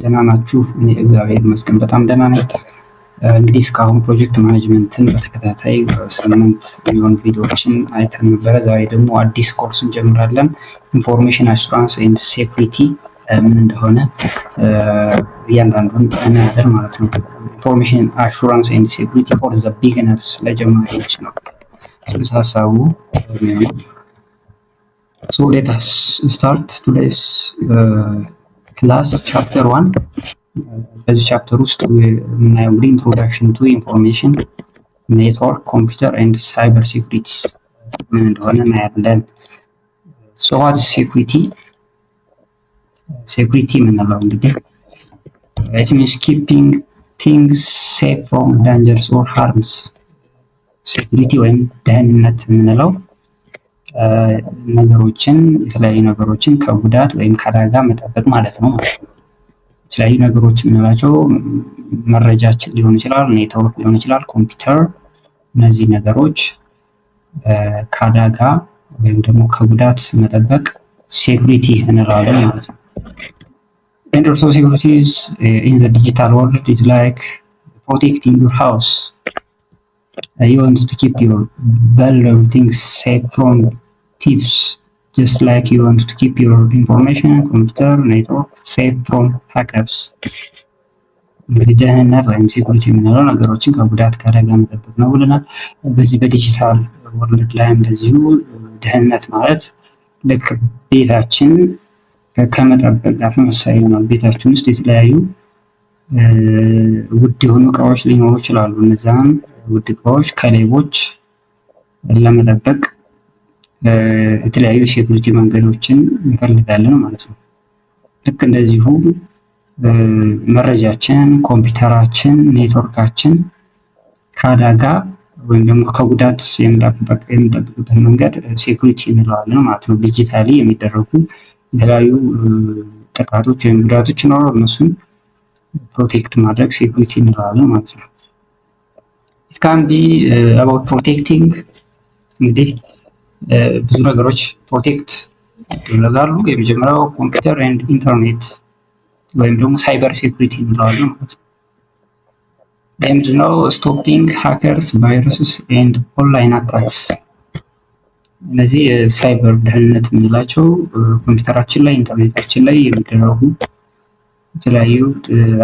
ደህና ናችሁ? እኔ እግዚአብሔር ይመስገን በጣም ደህና ነኝ። እንግዲህ እስካሁን ፕሮጀክት ማኔጅመንትን በተከታታይ 8 የሚሆኑ ቪዲዮዎችን አይተን ነበረ። ዛሬ ደግሞ አዲስ ኮርስ እንጀምራለን። ኢንፎርሜሽን አሹራንስ ኤንድ ሴኩሪቲ ምን እንደሆነ እያንዳንዱን እናያለን ማለት ነው። ኢንፎርሜሽን አሹራንስ ኤንድ ሴኩሪቲ ፎር ዘ ቢግነርስ ለጀማሪዎች ነው ጽንሰ ሀሳቡ። So let us start today's class chapter 1. በዚህ ቻፕተር ውስጥ የምናየው እንግዲህ ኢንትሮዳክሽን ቱ ኢንፎርሜሽን ኔትወርክ ኮምፒውተር ኤንድ ሳይበር ሴኩሪቲ ምን እንደሆነ እናያለን። ሶ ዋት ኢዝ ሴኩሪቲ? ሴኩሪቲ የምንለው እንግዲህ it means keeping things safe from dangers or harms። ሴኩሪቲ ወይም ደህንነት የምንለው ነገሮችን የተለያዩ ነገሮችን ከጉዳት ወይም ከአደጋ መጠበቅ ማለት ነው። የተለያዩ ነገሮች የምንላቸው መረጃችን ሊሆን ይችላል፣ ኔትወርክ ሊሆን ይችላል፣ ኮምፒውተር። እነዚህ ነገሮች ከአደጋ ወይም ደግሞ ከጉዳት መጠበቅ ሴኩሪቲ እንላለን ማለት ነው። And also security is in the digital world is like protecting your house. You want to keep your valuable things safe from thieves, just like you want to keep your information, computer, network safe from hackers. እንግዲህ ደህንነት ወይም ሴኩሪቲ የምንለው ነገሮችን ከጉዳት ከአደጋ መጠበቅ ነው ብለናል። በዚህ በዲጂታል ወርልድ ላይ እንደዚሁ ደህንነት ማለት ልክ ቤታችን ከመጠበቅ ጋር ተመሳሳይ ይሆናል። ቤታችን ውስጥ የተለያዩ ውድ የሆኑ እቃዎች ሊኖሩ ይችላሉ። እነዛን ውድ እቃዎች ከሌቦች ለመጠበቅ የተለያዩ ሴኩሪቲ መንገዶችን እንፈልጋለን ማለት ነው። ልክ እንደዚሁ መረጃችን፣ ኮምፒውተራችን፣ ኔትወርካችን ከአደጋ ወይም ደግሞ ከጉዳት የምንጠብቅበት መንገድ ሴኩሪቲ እንለዋለን ማለት ነው። ዲጂታሊ የሚደረጉ የተለያዩ ጥቃቶች ወይም ጉዳቶች ይኖራሉ። እነሱን ፕሮቴክት ማድረግ ሴኩሪቲ እንለዋለን ማለት ነው። it can be about protecting እንግዲህ ብዙ ነገሮች ፕሮቴክት ይደረጋሉ። የመጀመሪያው ኮምፒውተር ኤንድ ኢንተርኔት ወይም ደግሞ ሳይበር ሴኩሪቲ እንለዋለን ማለት ነው። ምንድነው? ስቶፒንግ ሃከርስ ቫይረስስ ኤንድ ኦንላይን አታክስ። እነዚህ የሳይበር ደህንነት የምንላቸው ኮምፒውተራችን ላይ ኢንተርኔታችን ላይ የሚደረጉ የተለያዩ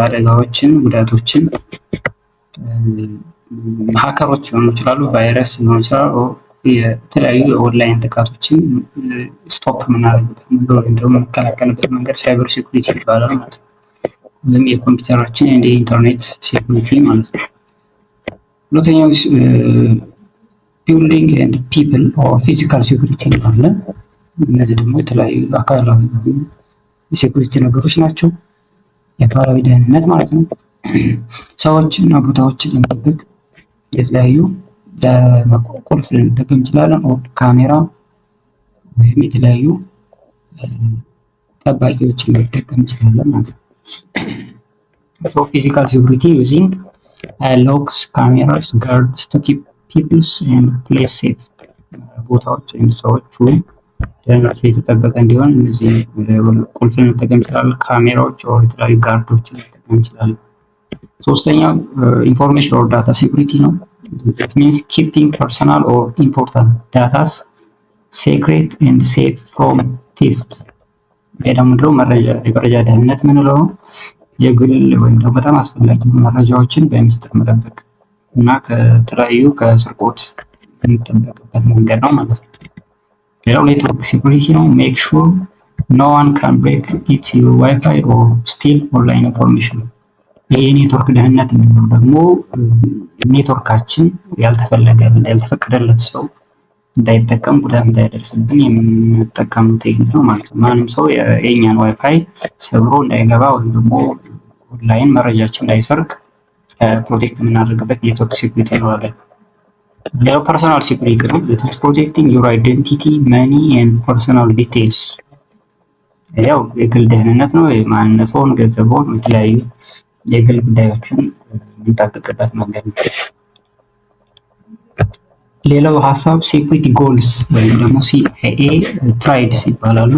አደጋዎችን፣ ጉዳቶችን ሃከሮች ሊሆኑ ይችላሉ፣ ቫይረስ ሊሆኑ ይችላሉ፣ የተለያዩ የኦንላይን ጥቃቶችን ስቶፕ የምናደርግበት መንገድ ወይም ደግሞ የምንከላከልበት መንገድ ሳይበር ሴኩሪቲ ይባላል ማለት ነው። ወይም የኮምፒውተራችን እንደ ኢንተርኔት ሴኩሪቲ ማለት ነው። ሁለተኛው ቢልዲንግ ኤንድ ፒፕል ኦር ፊዚካል ሴኩሪቲ አለ። እነዚህ ደግሞ የተለያዩ አካላዊ የሴኩሪቲ ነገሮች ናቸው። የአካላዊ ደህንነት ማለት ነው። ሰዎችን እና ቦታዎችን ለመጠበቅ የተለያዩ ቁልፍ ልንጠቀም እንችላለን። ካሜራ ወይም የተለያዩ ጠባቂዎችን ልንጠቀም እንችላለን ማለት ነው። So physical security using locks, cameras, guards to keep people and place safe. ቦታዎች ወይም ሰዎች ደህንነቱ የተጠበቀ እንዲሆን እነዚህ ቁልፍ ልንጠቀም እንችላለን። ካሜራዎች ወይ የተለያዩ ጋርዶችን ልንጠቀም እንችላለን። ሶስተኛው ኢንፎርሜሽን ኦር ዳታ ሴኩሪቲ ነው። It means keeping personal or important data secret and safe from theft. ደግሞ የመረጃ ደህንነት ምንለው ነው? የግል ወይም ደግሞ በጣም አስፈላጊ መረጃዎችን በሚስጥር መጠበቅ እና ከተለያዩ ከስርቆት የሚጠበቅበት መንገድ ነው ማለት ነው። ሌላው ኔትወርክ ሴኩሪቲ ነው። ሜክ ሹር ኖ ዋን ካን ብሬክ ኢት ዩር ዋይፋይ ኦር ስቲል ኦንላይን ኢንፎርሜሽን። ይሄ ኔትወርክ ደህንነት የሚለው ደግሞ ኔትወርካችን ያልተፈቀደለት ሰው እንዳይጠቀም ጉዳት እንዳይደርስብን የምንጠቀመው ቴክኒክ ነው ማለት ነው። ማንም ሰው የኛን ዋይፋይ ሰብሮ እንዳይገባ ወይም ደግሞ ኦንላይን መረጃችን እንዳይሰርቅ ፕሮቴክት የምናደርግበት ኔትወርክ ሴኩሪቲ እንለዋለን። ሌላው ፐርሰናል ሴኩሪቲ ነው። it is protecting your identity, money and personal details። ያው የግል ደህንነት ነው። የማንነትዎን፣ ገንዘብዎን፣ የተለያዩ የግል ጉዳዮችን የምንጠብቅበት መንገድ ነው። ሌላው ሀሳብ ሴኩሪቲ ጎልስ ወይም ደግሞ CIA ትራይድስ ይባላሉ።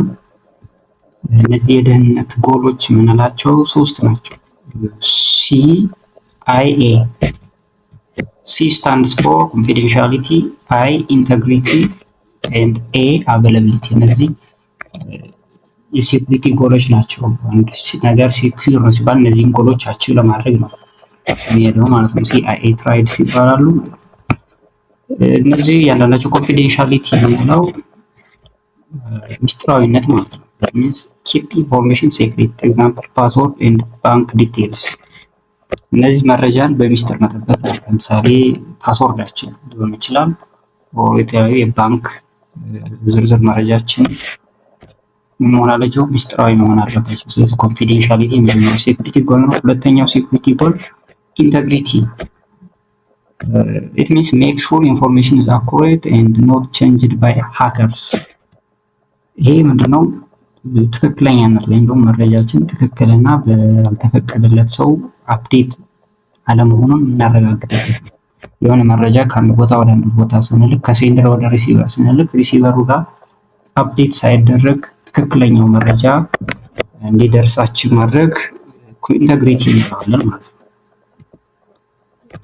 እነዚህ የደህንነት ጎሎች የምንላቸው 3 ናቸው። CIA C stands for confidentiality, I integrity and A availability። እነዚህ የሴኩሪቲ ጎሎች ናቸው። አንድ ነገር ሴኩር ነው ሲባል እነዚህን ጎሎች አቺቭ ለማድረግ ነው የሚሄደው ማለት ነው። CIA ትራይድስ ይባላሉ። እነዚህ ያላቸው ኮንፊደንሻሊቲ የምንለው ሚስጥራዊነት ማለት ነው። that means keep information secret, example password and bank details። እነዚህ መረጃን በሚስጥር መጠበቅ ነው። ለምሳሌ ፓስወርዳችን ሊሆን ይችላል የተለያዩ የባንክ ዝርዝር መረጃችን መሆን አለባቸው ሚስጥራዊ መሆን አለባቸው። ስለዚህ ኮንፊደንሻሊቲ የመጀመሪያው ሴኩሪቲ ጎል ነው። ሁለተኛው ሴኩሪቲ ጎል ኢንተግሪቲ it means make sure information is accurate and not changed by hackers። ይሄ ምንድነው? ትክክለኛነት ወይም ደግሞ መረጃችን ትክክልና ባልተፈቀደለት ሰው አፕዴት አለመሆኑን እናረጋግጣለን። የሆነ መረጃ ከአንድ ቦታ ወደ አንድ ቦታ ስንልክ ከሴንደር ወደ ሪሲቨር ስንልክ ሪሲቨሩ ጋር አፕዴት ሳይደረግ ትክክለኛው መረጃ እንዲደርሳችን ማድረግ ኢንተግሪቲ እንለዋለን ማለት ነው።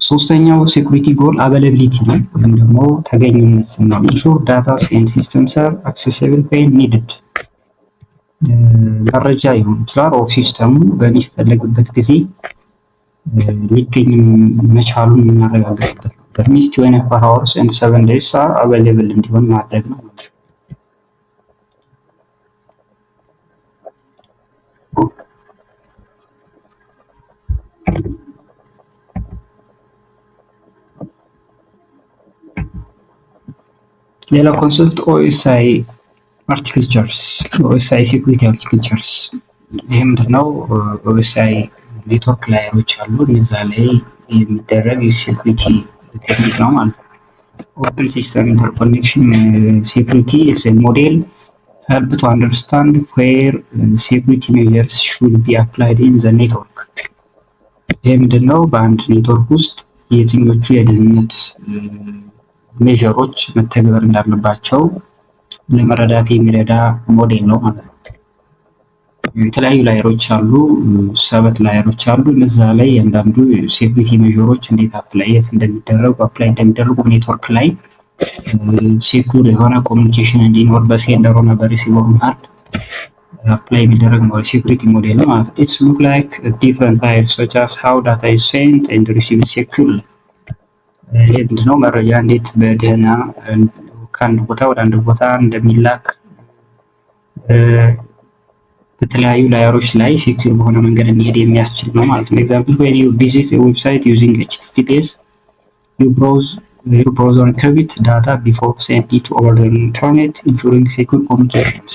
ሶስተኛው ሴኩሪቲ ጎል አቬይላቢሊቲ ነው ወይም ደግሞ ተገኝነት ነው። ኢንሹር ዳታስ ኤንድ ሲስተምስ አር አክሰሲብል ዌን ኒድድ። መረጃ ይሁን ይችላል ኦር ሲስተሙ በሚፈለግበት ጊዜ ሊገኝ መቻሉን እናረጋግጥበት ነው። በሚስት 24 hours and 7 days are available እንዲሆን ማድረግ ነው። ሌላ ኮንሰፕት OSI አርኪቴክቸርስ OSI ሴኩሪቲ አርኪቴክቸርስ። ይሄ ምንድነው? OSI ኔትወርክ ላየሮች አሉ። እነዛ ላይ የሚደረግ የሴኩሪቲ ቴክኒክ ነው ማለት ነው። ኦፕን ሲስተም ኢንተርኮኔክሽን ሴኩሪቲ is a model help to understand where security measures should be applied in the network። ይሄ ምንድነው? በአንድ ኔትወርክ ውስጥ የትኞቹ የደህንነት ሜጀሮች መተግበር እንዳለባቸው ለመረዳት የሚረዳ ሞዴል ነው ማለት ነው። የተለያዩ ላየሮች አሉ፣ 7 ላየሮች አሉ። እነዛ ላይ አንዳንዱ ሴኩሪቲ ሜጀሮች እንዴት አፕላይ እንደሚደረጉ ኔትወርክ ላይ ሴኩር የሆነ ኮሚኒኬሽን እንዲኖር በሴንደሩ እና በሪሲቨሩ መሃል አፕላይ የሚደረግ ነው ሴኩሪቲ ሞዴል ነው ማለት ነው። ኢትስ ሉክ ላይክ ዲፍረንት ላየርስ such as how data is sent and received securely። ይሄ ምንድነው? መረጃ እንዴት በደህና ከአንድ ቦታ ወደ አንድ ቦታ እንደሚላክ በተለያዩ ላየሮች ላይ ሴኩር በሆነ መንገድ እንዲሄድ የሚያስችል ነው ማለት ነው። ኤግዛምፕል when you visit a website using HTTPS your browser encrypts data before sending it over the internet ensuring secure communications።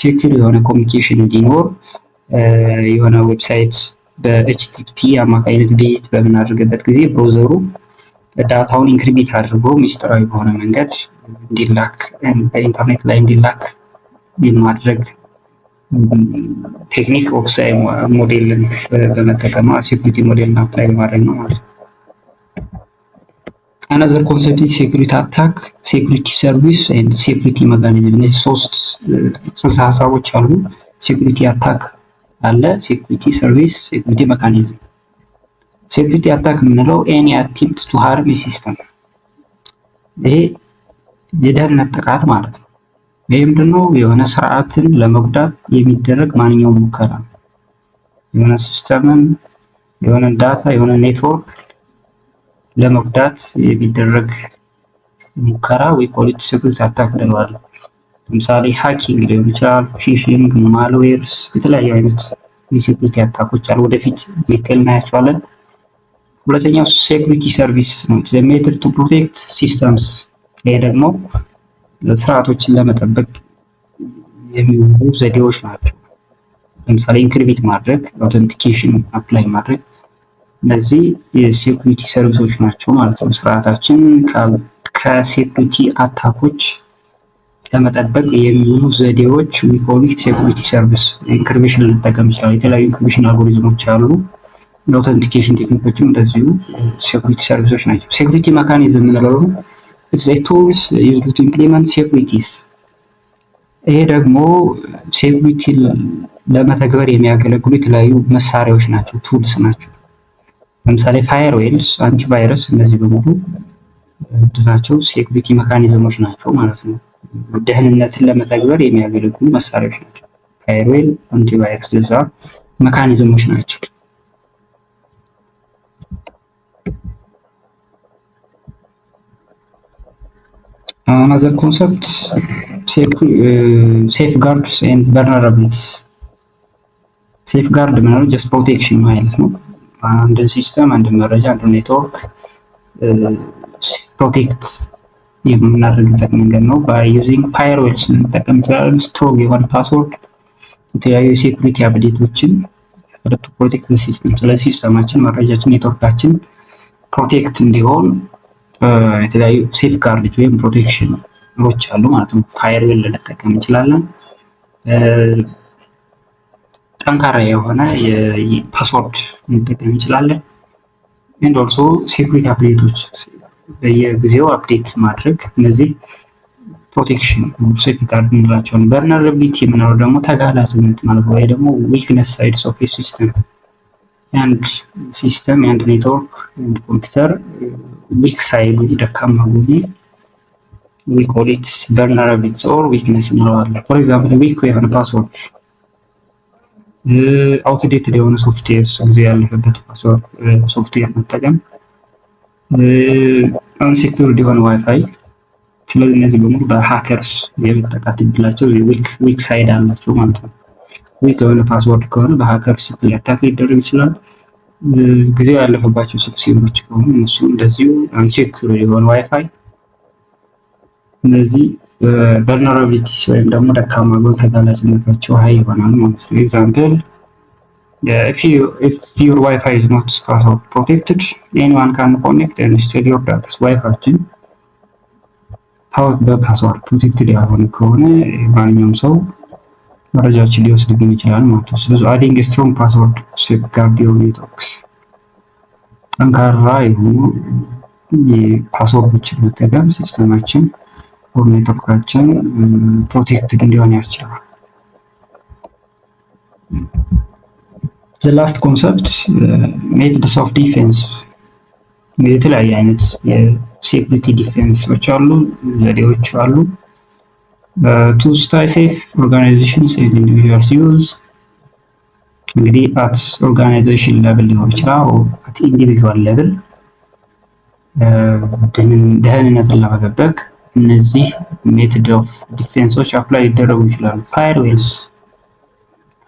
ሴኩር የሆነ ኮሚኒኬሽን እንዲኖር የሆነ ዌብሳይት በኤችቲቲፒ አማካኝነት ቪዚት በምናደርግበት ጊዜ ብራውዘሩ ዳታውን ኢንክሪፕት አድርጎ ሚስጥራዊ በሆነ መንገድ እንዲላክ በኢንተርኔት ላይ እንዲላክ የማድረግ ቴክኒክ OSI ሞዴልን በመጠቀም ሴኩሪቲ ሞዴልን አፕላይ በማድረግ ነው ማለት ነው። Another concept is security attack, security service and security mechanism። እነዚህ 3 ጽንሰ ሀሳቦች አሉ። ሴኩሪቲ አታክ አለ፣ ሴኩሪቲ ሰርቪስ፣ ሴኩሪቲ ሜካኒዝም። ሴኩሪቲ አታክ የምንለው ኤኒ አቴምፕት ቱ ሃርም ኤ ሲስተም፣ ይሄ የደህንነት ጥቃት ማለት ነው። ይሄ ምንድነው? የሆነ ስርዓትን ለመጉዳት የሚደረግ ማንኛውም ሙከራ ነው። የሆነ ሲስተምን፣ የሆነ ዳታ፣ የሆነ ኔትወርክ ለመጉዳት የሚደረግ ሙከራ ወይ ፖሊሲ ሴኩሪቲ አታክ እንለዋለን። ለምሳሌ ሃኪንግ ሊሆን ይችላል፣ ፊሽንግ፣ ማልዌርስ፣ የተለያዩ አይነት የሴኩሪቲ አታኮች አሉ። ወደፊት ዲቴል እናያቸዋለን። ሁለተኛው ሴኩሪቲ ሰርቪስ ነው። the method to protect systems። ይሄ ደግሞ ስርዓቶችን ለመጠበቅ የሚውሉ ዘዴዎች ናቸው። ለምሳሌ ኢንክሪፕት ማድረግ፣ አውተንቲኬሽን አፕላይ ማድረግ፣ እነዚህ የሴኩሪቲ ሰርቪሶች ናቸው ማለት ነው። ስርዓታችን ከሴኩሪቲ አታኮች ለመጠበቅ የሚውሉ ዘዴዎች we call it ሴኩሪቲ ሰርቪስ። ኢንክሪፕሽን ልንጠቀም ይችላል። የተለያዩ ኢንክሪፕሽን አልጎሪዝሞች አሉ። የአውተንቲኬሽን ቴክኒኮችም እንደዚሁ ሴኩሪቲ ሰርቪሶች ናቸው። ሴኩሪቲ ሜካኒዝም የምንለው it's a tools used to implement securities። ይሄ ደግሞ ሴኩሪቲ ለመተግበር የሚያገለግሉ የተለያዩ መሳሪያዎች ናቸው፣ ቱልስ ናቸው። ለምሳሌ ፋየርዌልስ፣ አንቲቫይረስ እነዚህ በሙሉ ናቸው ሴኩሪቲ ሜካኒዝሞች ናቸው ማለት ነው። ደህንነትን ለመተግበር የሚያገለግሉ መሳሪያዎች ናቸው። ፋየርዌል፣ አንቲቫይረስ ለዛ ሜካኒዝሞች ናቸው። another concept safeguards and vulnerabilities ሴፍጋርድ ማለት ጀስት ፕሮቴክሽን ማለት ነው። አንድን ሲስተም፣ አንድን መረጃ፣ አንድን ኔትወርክ ፕሮቴክት የምናደርግበት መንገድ ነው። ባይ ዩዚንግ ፋየርዌልስ እንጠቀም እንችላለን። ስትሮንግ የሆነ ፓስወርድ፣ የተለያዩ የሴኩሪቲ አፕዴቶችን ቱ ፕሮቴክት ዘ ሲስተም። ስለዚህ ሲስተማችን፣ መረጃችን፣ ኔትወርካችን ፕሮቴክት እንዲሆን የተለያዩ ሴፍጋርዶች ወይም ፕሮቴክሽኖች አሉ ማለት ነው። ፋየርዌል ልንጠቀም እንችላለን። ጠንካራ የሆነ ፓስወርድ ልንጠቀም እንችላለን። ኤንድ ኦልሶ ሴኩሪቲ አፕዴቶች በየጊዜው አፕዴት ማድረግ፣ እነዚህ ፕሮቴክሽን ሴፍጋርድ እንላቸዋለን። ቨልነራቢሊቲ የምንለው ደግሞ ተጋላጭነት ማለት ወይ ደግሞ ዊክነስ ሳይድስ ኦፍ ሲስተም። የአንድ ሲስተም፣ የአንድ ኔትወርክ፣ የአንድ ኮምፒውተር ዊክ ሳይዱ ደካማ ጎኑ ዊ ኮል ኢት ቨልነራቢሊቲ ኦር ዊክነስ እንለዋለን። ፎር ኤግዛምፕል ዊክ የሆነ ፓስወርድ፣ አውትዴትድ የሆነ ሶፍትዌር፣ ጊዜ ያለፈበት ሶፍትዌር መጠቀም፣ አንሴኩርድ የሆነ ዋይፋይ። ስለዚህ እነዚህ በሙሉ በሃከርስ የመጠቃት እድላቸው ዊክ ሳይድ አላቸው ማለት ነው። ዊክ የሆነ ፓስወርድ ከሆነ በሃከርስ አታክ ሊደረግ ይችላል። ጊዜው ያለፈባቸው ሶፍትዌሮች ከሆኑ እነሱ እንደዚሁ አንሴኩርድ የሆነ ዋይፋይ። እነዚህ ቨልነራቢሊቲ ወይም ደግሞ ደካማ ጎን ተጋላጭነታቸው ሀይ ይሆናል ማለት ነው። ኤግዛምፕል if your Wi-Fi is not password protected, anyone can connect and steal your data. ዋይፋይችን በፓስወርድ ፕሮቴክትድ ያልሆነ ከሆነ ማንኛውም ሰው መረጃዎችን ሊወስድብን ይችላል ማለት ነው። ስለዚህ adding a strong password safeguard your networks፣ ጠንካራ የሆኑ ፓስወርዶችን መጠቀም ሲስተማችን ወይም ኔትወርካችን ፕሮቴክትድ እንዲሆን ያስችላል። The last concept methods of defense። የተለያዩ አይነት የሴኩሪቲ ዲፌንሶች አሉ፣ ዘዴዎች አሉ። to stay safe organizations and individuals use እንግዲህ at organization level ሊሆን ይችላል at individual level ደህንነትን ለመጠበቅ እነዚህ ሜተድ ኦፍ ዲፌንሶች አፕላይ ሊደረጉ ይችላሉ።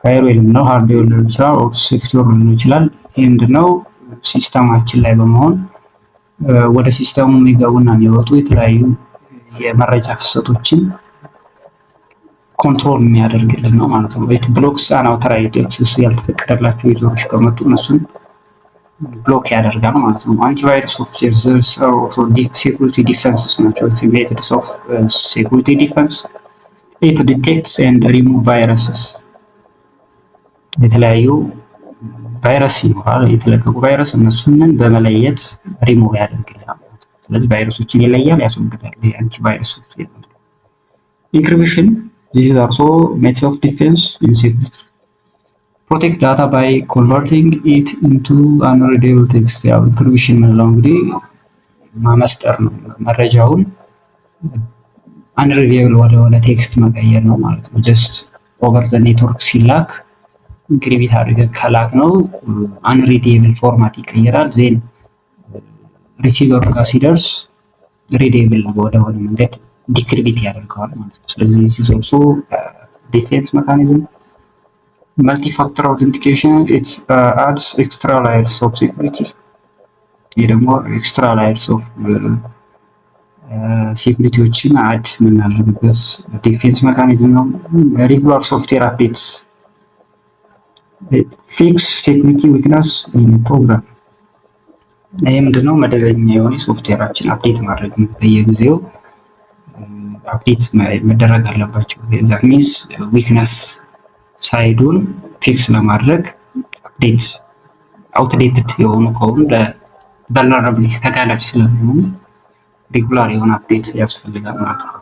ፋየርዌል ነው፣ ሃርድዌር ሊሆን ይችላል፣ ኦር ሶፍትዌር ሊሆን ይችላል። ይሄ ምንድነው ሲስተማችን ላይ በመሆን ወደ ሲስተሙ የሚገቡና የሚወጡ የተለያዩ የመረጃ ፍሰቶችን ኮንትሮል የሚያደርግልን ነው ማለት ነው። ኢት ብሎክስ አንአውቶራይዝድ አክሰስ፣ ያልተፈቀደላቸው ዩዘሮች ከመጡ እነሱን ብሎክ ያደርጋል ማለት ነው። አንቲቫይረስ ሶፍትዌርስ ኦር ዲፕ ሴኩሪቲ ዲፌንስስ ናቸው። ሜተድስ ኦፍ ሴኩሪቲ ዲፌንስ ኢት ዲቴክትስ ኤንድ ሪሙቭ ቫይረስስ። የተለያዩ ቫይረስ ይኖራል፣ የተለቀቁ ቫይረስ እነሱን በመለየት ሪሙቭ ያደርግልናል። ስለዚህ ቫይረሶችን ይለያል፣ ያስወግዳል። የአንቲቫይረስ ሶፍትዌር ኢንክሪፕሽን this is also methods of defense in security. Protect data by converting it into unreadable text። ያው ኢንክሪፕሽን ምንለው እንግዲህ ማመስጠር ነው፣ መረጃውን unreadable ወደሆነ ቴክስት መቀየር ነው ማለት ነው። ጀስት ኦቨር ዘ ኔትወርክ ሲላክ ኢንክሪፕት አድርገን ከላክ ነው unreadable ፎርማት ይቀየራል። ዜን ሪሲቨሩ ጋር ሲደርስ ሪዴብል ወደሆነ መንገድ ዲክሪፕት ያደርገዋል ማለት ነው። ስለዚህ this is also defense mechanism. Multi-factor authentication, it adds extra layers of security. ይህ ደግሞ extra layers of ሴኩሪቲዎችን አድ የምናደርግበት ዲፌንስ ሜካኒዝም ነው። ሬጉላር ሶፍትዌር አፕዴትስ ፊክስ ሴኩሪቲ ዊክነስ ኢን ፕሮግራም። ይህ ምንድነው? መደበኛ የሆነ ሶፍትዌራችን አፕዴት ማድረግ በየጊዜው አፕዴት መደረግ አለባቸው። that means ዊክነስ ሳይዱን ፊክስ ለማድረግ አፕዴት አውትዴትድ የሆኑ ከሆኑ ለቨልነራቢሊቲ ተጋላጭ ስለሚሆኑ ሬጉላር የሆነ አፕዴት ያስፈልጋል ማለት ነው።